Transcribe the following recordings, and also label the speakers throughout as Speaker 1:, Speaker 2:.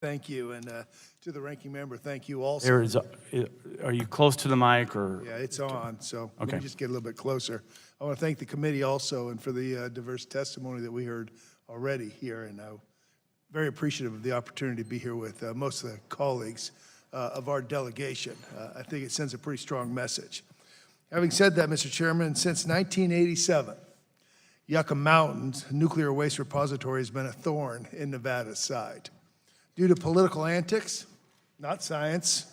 Speaker 1: Thank you, and to the ranking member, thank you also.
Speaker 2: There is, are you close to the mic or?
Speaker 1: Yeah, it's on, so let
Speaker 2: Okay.
Speaker 1: me just get a little bit closer. I want to thank the committee also and for the diverse testimony that we heard already here, and very appreciative of the opportunity to be here with most of the colleagues of our delegation. I think it sends a pretty strong message. Having said that, Mr. Chairman, since 1987, Yucca Mountain's nuclear waste repository has been a thorn in Nevada's side. Due to political antics, not science,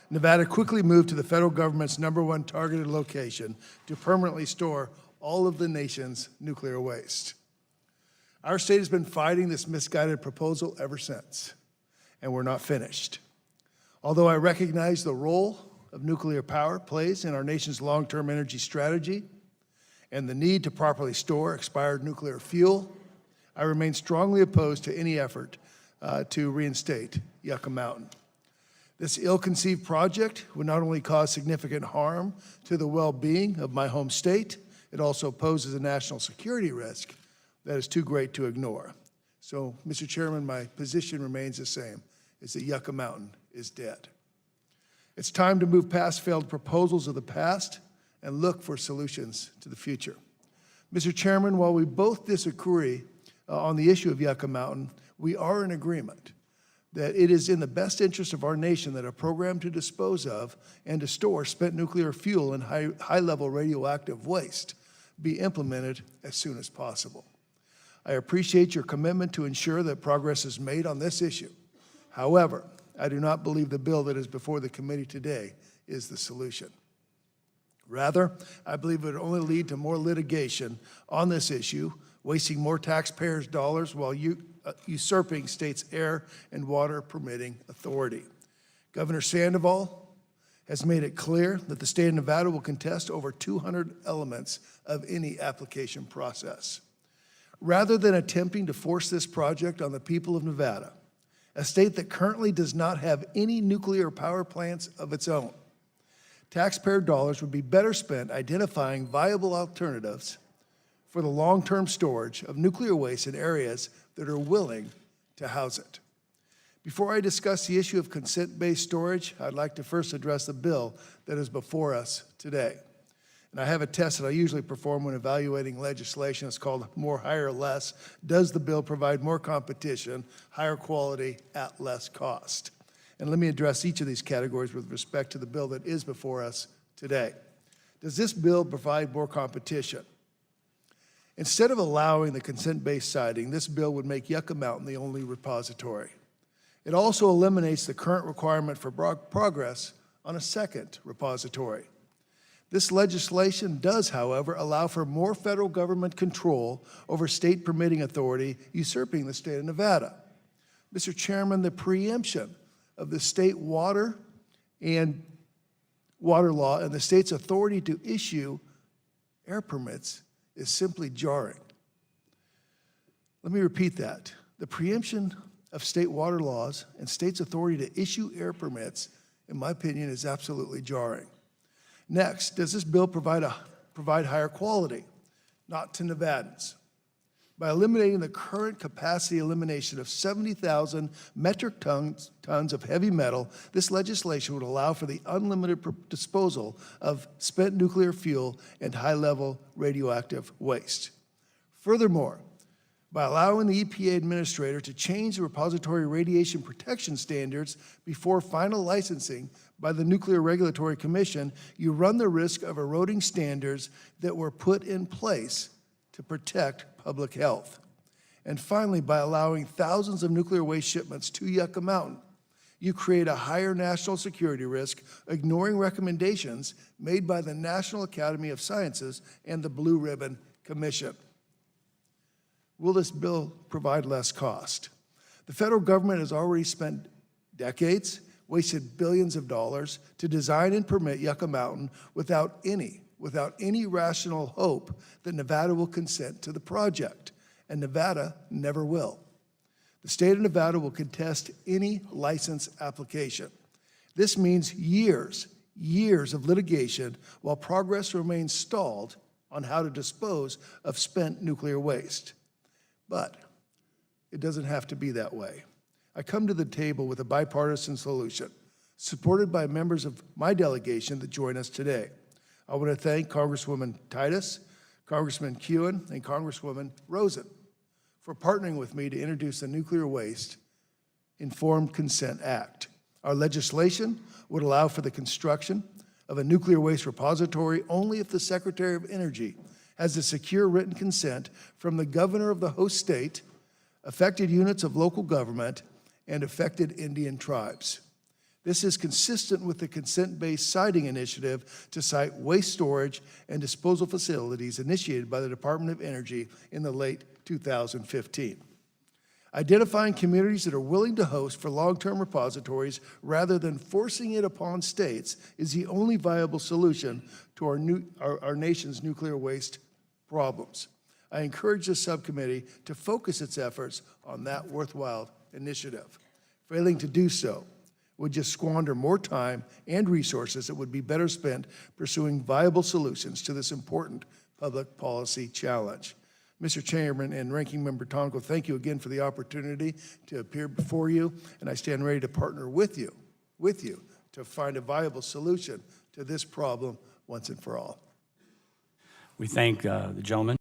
Speaker 1: Nevada quickly moved to the federal government's #1 targeted location to permanently store all of the nation's nuclear waste. Our state has been fighting this misguided proposal ever since, and we're not finished. Although I recognize the role of nuclear power plays in our nation's long-term energy strategy and the need to properly store expired nuclear fuel, I remain strongly opposed to any effort to reinstate Yucca Mountain. This ill-conceived project would not only cause significant harm to the well-being of my home state, it also poses a national security risk that is too great to ignore. So, Mr. Chairman, my position remains the same, is that Yucca Mountain is dead. It's time to move past failed proposals of the past and look for solutions to the future. Mr. Chairman, while we both disagree on the issue of Yucca Mountain, we are in agreement that it is in the best interest of our nation that a program to dispose of and to store spent nuclear fuel and high-level radioactive waste be implemented as soon as possible. I appreciate your commitment to ensure that progress is made on this issue. However, I do not believe the bill that is before the committee today is the solution. Rather, I believe it would only lead to more litigation on this issue, wasting more taxpayers' dollars while usurping states' air and water permitting authority. Governor Sandoval has made it clear that the state of Nevada will contest over 200 elements of any application process. Rather than attempting to force this project on the people of Nevada, a state that currently does not have any nuclear power plants of its own, taxpayer dollars would be better spent identifying viable alternatives for the long-term storage of nuclear waste in areas that are willing to house it. Before I discuss the issue of consent-based storage, I'd like to first address the bill that is before us today. And I have a test that I usually perform when evaluating legislation. It's called more, higher, less. Does the bill provide more competition, higher quality, at less cost? And let me address each of these categories with respect to the bill that is before us today. Does this bill provide more competition? Instead of allowing the consent-based siting, this bill would make Yucca Mountain the only repository. It also eliminates the current requirement for progress on a second repository. This legislation does, however, allow for more federal government control over state permitting authority, usurping the state of Nevada. Mr. Chairman, the preemption of the state water law and the state's authority to issue air permits is simply jarring. Let me repeat that. The preemption of state water laws and states' authority to issue air permits, in my opinion, is absolutely jarring. Next, does this bill provide higher quality? Not to Nevadans. By eliminating the current capacity elimination of 70,000 metric tons of heavy metal, this legislation would allow for the unlimited disposal of spent nuclear fuel and high-level radioactive waste. Furthermore, by allowing the EPA administrator to change the repository radiation protection standards before final licensing by the Nuclear Regulatory Commission, you run the risk of eroding standards that were put in place to protect public health. And finally, by allowing thousands of nuclear waste shipments to Yucca Mountain, you create a higher national security risk, ignoring recommendations made by the National Academy of Sciences and the Blue Ribbon Commission. Will this bill provide less cost? The federal government has already spent decades, wasted billions of dollars to design and permit Yucca Mountain without any rational hope that Nevada will consent to the project, and Nevada never will. The state of Nevada will contest any license application. This means years of litigation while progress remains stalled on how to dispose of spent nuclear waste. But it doesn't have to be that way. I come to the table with a bipartisan solution, supported by members of my delegation that join us today. I want to thank Congresswoman Titus, Congressman Kewen, and Congresswoman Rosen for partnering with me to introduce the Nuclear Waste Informed Consent Act. Our legislation would allow for the construction of a nuclear waste repository only if the Secretary of Energy has a secure written consent from the governor of the host state, affected units of local government, and affected Indian tribes. This is consistent with the consent-based siting initiative to site waste storage and disposal facilities initiated by the Department of Energy in the late 2015. Identifying communities that are willing to host for long-term repositories rather than forcing it upon states is the only viable solution to our nation's nuclear waste problems. I encourage the subcommittee to focus its efforts on that worthwhile initiative. Failing to do so would just squander more time and resources that would be better spent pursuing viable solutions to this important public policy challenge. Mr. Chairman and Ranking Member Tonko, thank you again for the opportunity to appear before you, and I stand ready to partner with you to find a viable solution to this problem once and for all.
Speaker 2: We thank the gentleman.